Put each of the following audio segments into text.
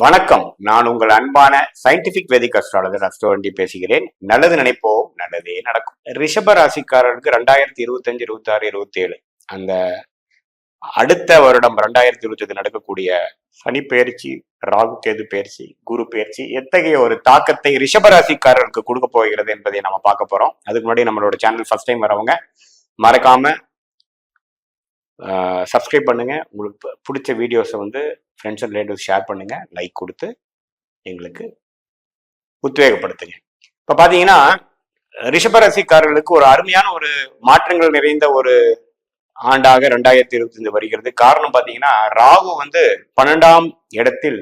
வணக்கம். நான் உங்கள் அன்பான சயின்டிபிக் வேதிக் அஸ்ட்ராலஜர் அஸ்ட்ரோவண்டி பேசுகிறேன். நல்லது நினைப்போம், நல்லதே நடக்கும். ரிஷப ராசிக்காரருக்கு 2025, 26, 27 அந்த அடுத்த வருடம் 2025 நடக்கக்கூடிய சனி பயிற்சி, ராகு கேது பயிற்சி, குரு பயிற்சி எத்தகைய ஒரு தாக்கத்தை ரிஷப ராசிக்காரருக்கு கொடுக்க போகிறது என்பதை நம்ம பார்க்க போறோம். அதுக்கு முன்னாடி நம்மளோட சேனல் ஃபர்ஸ்ட் டைம் வரவங்க மறக்காம சப்ஸ்கிரைப் பண்ணுங்க. உங்களுக்கு பிடிச்ச வீடியோஸை ஃப்ரெண்ட்ஸ் அண்ட் ரிலேட்டிவ்ஸ் ஷேர் பண்ணுங்க, லைக் கொடுத்து எங்களுக்கு உத்வேகப்படுத்துங்க. இப்ப பாத்தீங்கன்னா ரிஷபராசிக்காரர்களுக்கு ஒரு அருமையான ஒரு மாற்றங்கள் நிறைந்த ஒரு ஆண்டாக 2025 வருகிறது. காரணம் பாத்தீங்கன்னா ராகு 12ஆம் இடத்தில்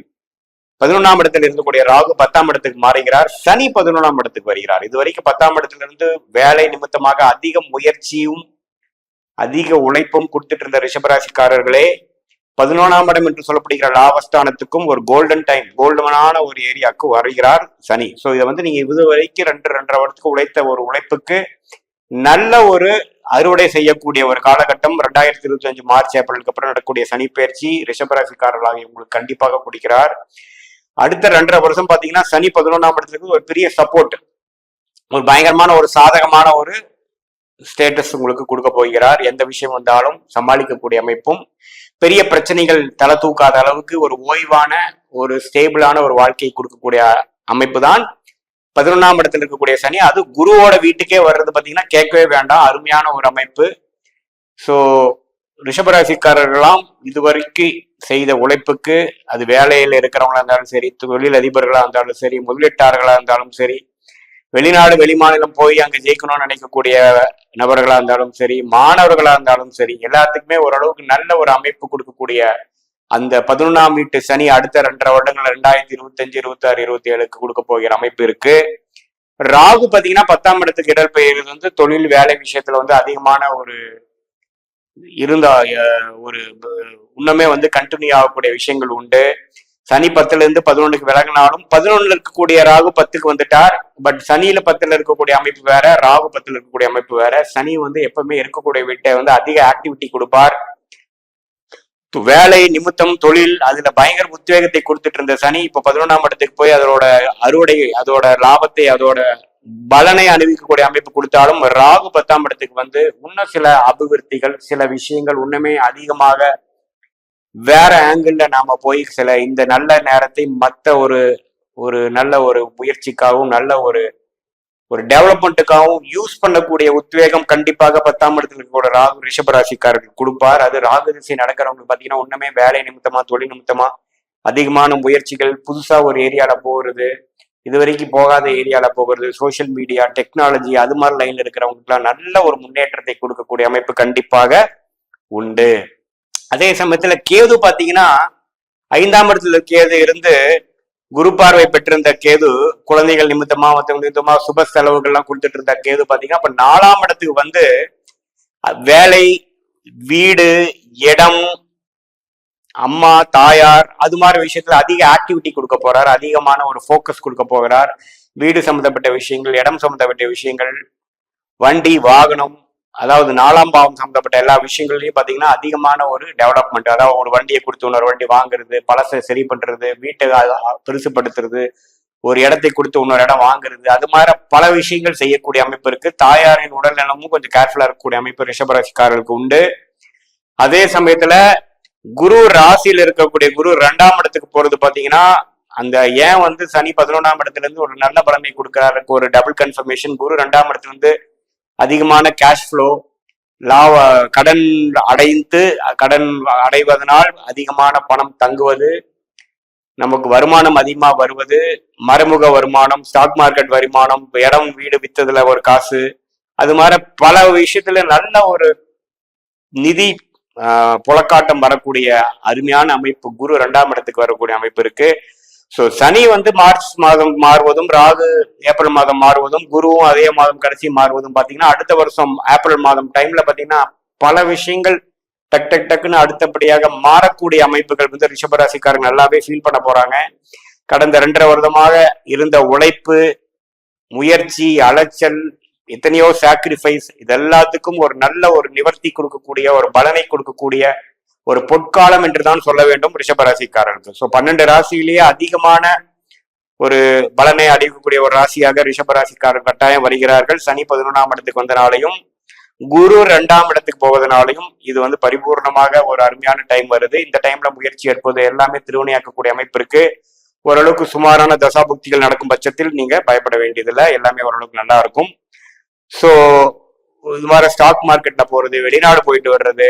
11ஆம் இடத்தில் இருக்கக்கூடிய ராகு 10ஆம் இடத்துக்கு மாறுகிறார். சனி 11ஆம் இடத்துக்கு வருகிறார். இது வரைக்கும் 10ஆம் இடத்திலிருந்து வேலை நிமித்தமாக அதிக முயற்சியும் அதிக உழைப்பும் கொடுத்துட்டு இருந்த ரிஷபராசிக்காரர்களே 11ஆம் இடம் என்று சொல்லப்படுகிற லாபஸ்தானத்துக்கும் ஒரு கோல்டன் டைம், கோல்டனான ஒரு ஏரியாவுக்கு வருகிறார் சனி. ஸோ இதை நீங்க இது வரைக்கும் 2.5 வருடத்துக்கு உழைத்த ஒரு உழைப்புக்கு நல்ல ஒரு அறுவடை செய்யக்கூடிய ஒரு காலகட்டம் 2025 மார்ச் ஏப்ரலுக்கு அப்புறம் நடக்கக்கூடிய சனி பயிற்சி ரிஷபராசிக்காரர்களாக உங்களுக்கு கண்டிப்பாக கொடுக்கிறார். அடுத்த 2.5 வருஷம் பாத்தீங்கன்னா சனி 11ஆம் இடத்துக்கு ஒரு பெரிய சப்போர்ட், ஒரு பயங்கரமான ஒரு சாதகமான ஒரு ஸ்டேட்டஸ் உங்களுக்கு கொடுக்க போகிறார். எந்த விஷயம் வந்தாலும் சமாளிக்கக்கூடிய அமைப்பும், பெரிய பிரச்சனைகள் தலை தூக்காத அளவுக்கு ஒரு ஓய்வான ஒரு ஸ்டேபிளான ஒரு வாழ்க்கையை கொடுக்கக்கூடிய அமைப்பு தான் 11ஆம் இடத்துல இருக்கக்கூடிய சனி. அது குருவோட வீட்டுக்கே வர்றது பாத்தீங்கன்னா கேட்கவே வேண்டாம், அருமையான ஒரு அமைப்பு. ஸோ ரிஷபராசிக்காரர்களாம் இதுவரைக்கும் செய்த உழைப்புக்கு, அது வேலையில் இருக்கிறவங்களா இருந்தாலும் சரி, தொழில் அதிபர்களா இருந்தாலும் சரி, முதலீட்டாளர்களா இருந்தாலும் சரி, வெளிநாடு வெளிமாநிலம் போய் அங்க ஜெயிக்கணும்னு நினைக்கக்கூடிய நபர்களா இருந்தாலும் சரி, மாணவர்களா இருந்தாலும் சரி, எல்லாத்துக்குமே ஓரளவுக்கு நல்ல ஒரு அமைப்பு கொடுக்கக்கூடிய அந்த 11ஆம் வீட்டு சனி அடுத்த 2.5 வருடங்கள் 2025, 26, 27க்கு கொடுக்க போகிற அமைப்பு இருக்கு. ராகு பாத்தீங்கன்னா 10ஆம் இடத்துக்கு இடல் பெயர்றது தொழில் வேலை விஷயத்துல அதிகமான ஒரு இருந்தா ஒரு இன்னுமே கண்டினியூ ஆகக்கூடிய விஷயங்கள் உண்டு. சனி 10ல இருந்து 11க்கு விலகினாலும் 11ல இருக்கக்கூடிய ராகு 10க்கு வந்துட்டார். பட் சனியில 10ல இருக்கக்கூடிய அமைப்பு வேற, ராகு 10ல இருக்கக்கூடிய அமைப்பு வேற. சனி எப்பவுமே இருக்கக்கூடிய வீட்டை அதிக ஆக்டிவிட்டி கொடுப்பார். வேலை நிமித்தம் தொழில் அதுல பயங்கர உத்வேகத்தை கொடுத்துட்டு இருந்த சனி இப்ப 11ஆம் இடத்துக்கு போய் அதோட அறுவடை, அதோட லாபத்தை, அதோட பலனை அணிவிக்கக்கூடிய அமைப்பு கொடுத்தாலும் ராகு 10ஆம் இடத்துக்கு இன்னும் சில அபிவிருத்திகள், சில விஷயங்கள் இன்னுமே அதிகமாக வேற ஆங்கிள் நாம போய் சில இந்த நல்ல நேரத்தை மற்ற ஒரு நல்ல ஒரு முயற்சிக்காகவும் நல்ல ஒரு டெவலப்மெண்ட்டுக்காகவும் யூஸ் பண்ணக்கூடிய உத்வேகம் கண்டிப்பாக 10ஆம் இடத்துல இருக்கக்கூடிய ராகு ரிஷபராசிக்காரர்கள் கொடுப்பார். அது ராகு திசை நடக்கிறவங்க பாத்தீங்கன்னா இன்னுமே வேலை நிமித்தமா, தொழில் நிமித்தமா அதிகமான முயற்சிகள், புதுசா ஒரு ஏரியால போகிறது, இது வரைக்கும் போகாத ஏரியால போகிறது, சோசியல் மீடியா, டெக்னாலஜி, அது மாதிரி லைன்ல இருக்கிறவங்களுக்குலாம் நல்ல ஒரு முன்னேற்றத்தை கொடுக்கக்கூடிய அமைப்பு கண்டிப்பாக உண்டு. அதே சமயத்துல கேது பாத்தீங்கன்னா 5ஆம் இடத்துல கேது இருந்து குரு பார்வை பெற்றிருந்த கேது குழந்தைகள் நிமித்தமா மற்றவங்க நிமித்தமா சுப செலவுகள்லாம் கொடுத்துட்டு இருந்த கேது பாத்தீங்கன்னா அப்ப 4ஆம் இடத்துக்கு வேலை, வீடு, இடம், அம்மா, தாயார், அது மாதிரி விஷயத்துல அதிக ஆக்டிவிட்டி கொடுக்க போறார், அதிகமான ஒரு ஃபோக்கஸ் கொடுக்க போகிறார். வீடு சம்பந்தப்பட்ட விஷயங்கள், இடம் சம்பந்தப்பட்ட விஷயங்கள், வண்டி வாகனம், அதாவது 4ஆம் பாவம் சம்பந்தப்பட்ட எல்லா விஷயங்கள்லயும் பாத்தீங்கன்னா அதிகமான ஒரு டெவலப்மெண்ட். அதாவது ஒரு வண்டியை கொடுத்து இன்னொரு வண்டி வாங்குறது, பழசை சரி பண்றது, வீட்டை பெருசுப்படுத்துறது, ஒரு இடத்தை கொடுத்து இன்னொரு இடம் வாங்குறது, அது மாதிரி பல விஷயங்கள் செய்யக்கூடிய அமைப்பு இருக்கு. தாயாரின் உடல் நலமும் கொஞ்சம் கேர்ஃபுல்லா இருக்கக்கூடிய அமைப்பு ரிஷபராசிக்காரர்களுக்கு உண்டு. அதே சமயத்துல குரு ராசியில இருக்கக்கூடிய குரு 2ஆம் இடத்துக்கு போறது பாத்தீங்கன்னா அந்த ஏன் சனி 11ஆம் இடத்துல இருந்து ஒரு நல்ல பலனை கொடுக்கறதுக்கு ஒரு டபுள் கன்ஃபர்மேஷன். குரு 2ஆம் இடத்துல இருந்து அதிகமான கேஷ் ஃப்ளோ, கடன் அடைவதனால் அதிகமான பணம் தங்குவது, நமக்கு வருமானம் அதிகமா வருவது, மறைமுக வருமானம், ஸ்டாக் மார்க்கெட் வருமானம், இடம் வீடு வித்ததுல ஒரு காசு, அது மாதிரி பல விஷயத்துல நல்ல ஒரு நிதி புழக்காட்டம் வரக்கூடிய அருமையான அமைப்பு குரு 2ஆம் இடத்துக்கு வரக்கூடிய அமைப்பு இருக்கு. ஸோ சனி மார்ச் மாதம் மாறுவதும், ராகு ஏப்ரல் மாதம் மாறுவதும், குருவும் அதே மாதம் கடைசி மாறுவதும் பாத்தீங்கன்னா அடுத்த வருஷம் ஏப்ரல் மாதம் டைம்ல பாத்தீங்கன்னா பல விஷயங்கள் டக்குன்னு அடுத்தபடியாக மாறக்கூடிய அமைப்புகள் ரிஷபராசிக்காரங்க நல்லாவே ஃபீல் பண்ண போறாங்க. கடந்த 2.5 வருடமாக இருந்த உழைப்பு, முயற்சி, அலைச்சல், எத்தனையோ சாக்ரிஃபைஸ், இது எல்லாத்துக்கும் ஒரு நல்ல ஒரு நிவர்த்தி கொடுக்கக்கூடிய, ஒரு பலனை கொடுக்கக்கூடிய ஒரு பொற்காலம் என்றுதான் சொல்ல வேண்டும் ரிஷபராசிக்காரர்களுக்கு. ஸோ 12 ராசியிலேயே அதிகமான ஒரு பலனை அடையக்கூடிய ஒரு ராசியாக ரிஷபராசிக்காரர் கட்டாயம் வருகிறார்கள். சனி 11ஆம் இடத்துக்கு வந்தனாலையும் குரு 2ஆம் இடத்துக்கு போவதனாலையும் இது வந்து பரிபூர்ணமாக ஒரு அருமையான டைம் வருது. இந்த டைம்ல முயற்சி எடுப்பது எல்லாமே திருவினையாக்கக்கூடிய அமைப்பு இருக்கு. ஓரளவுக்கு சுமாரான தசாபுக்திகள் நடக்கும் பட்சத்தில் நீங்க பயப்பட வேண்டியதில்லை, எல்லாமே ஓரளவுக்கு நல்லா இருக்கும். ஸோ இது மாதிரி ஸ்டாக் மார்க்கெட்ல போறது, வெளிநாடு போயிட்டு வர்றது,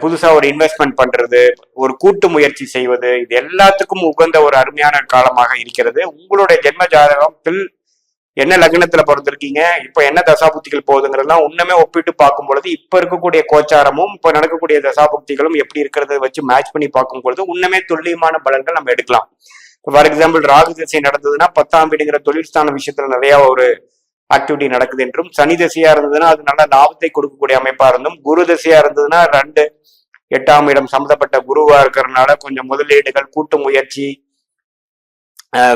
புதுசா ஒரு இன்வெஸ்ட்மெண்ட் பண்றது, ஒரு கூட்டு முயற்சி செய்வது, இது எல்லாத்துக்கும் உகந்த ஒரு அருமையான காலமாக இருக்கிறது. உங்களுடைய ஜென்ம ஜாதகத்தில் என்ன லக்னத்துல பிறந்திருக்கீங்க, இப்ப என்ன தசாபுக்திகள் போகுதுங்கிறதுலாம் உண்மையே ஒப்பிட்டு பார்க்கும் பொழுது இப்ப இருக்கக்கூடிய கோச்சாரமும் இப்ப நடக்கக்கூடிய தசாபுக்திகளும் எப்படி இருக்கிறத வச்சு மேட்ச் பண்ணி பார்க்கும் பொழுது உண்மையே துல்லியமான பலன்கள் நம்ம எடுக்கலாம். ஃபார் எக்ஸாம்பிள் ராகு திசை நடந்ததுன்னா 10ஆம் வீடுங்கிற தொழில்ஸ்தான விஷயத்துல நிறைய ஒரு ஆக்டிவிட்டி நடக்குது என்றும், சனி திசையா இருந்ததுன்னா அது நல்ல லாபத்தை கொடுக்கக்கூடிய அமைப்பா இருந்தும், குரு திசையா இருந்ததுன்னா 2 8ஆம் இடம் சம்பந்தப்பட்ட குருவா இருக்கிறதுனால கொஞ்சம் முதலீடுகள், கூட்டு முயற்சி,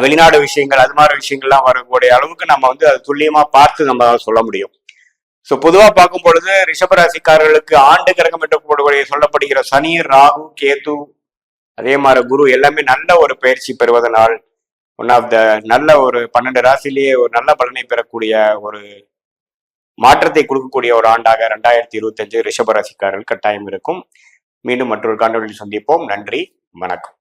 வெளிநாடு விஷயங்கள், அது மாதிரி விஷயங்கள்லாம் வரக்கூடிய அளவுக்கு நம்ம வந்து அது துல்லியமா பார்த்து நம்ம சொல்ல முடியும். ஸோ பொதுவாக பார்க்கும் பொழுது ரிஷபராசிக்காரர்களுக்கு ஆண்டு கிரகம் என்று சொல்லப்படுகிற சனி, ராகு, கேது, அதே மாதிரி குரு எல்லாமே நல்ல ஒரு பயிற்சி பெறுவதனால் ஒன் ஆஃப் த நல்ல ஒரு 12 ராசிலேயே ஒரு நல்ல பலனை பெறக்கூடிய ஒரு மாற்றத்தை கொடுக்கக்கூடிய ஒரு ஆண்டாக 2025 ரிஷபராசிக்காரர்கள் கட்டாயம் இருக்கும். மீண்டும் மற்றொரு காணொலியில் சந்திப்போம். நன்றி, வணக்கம்.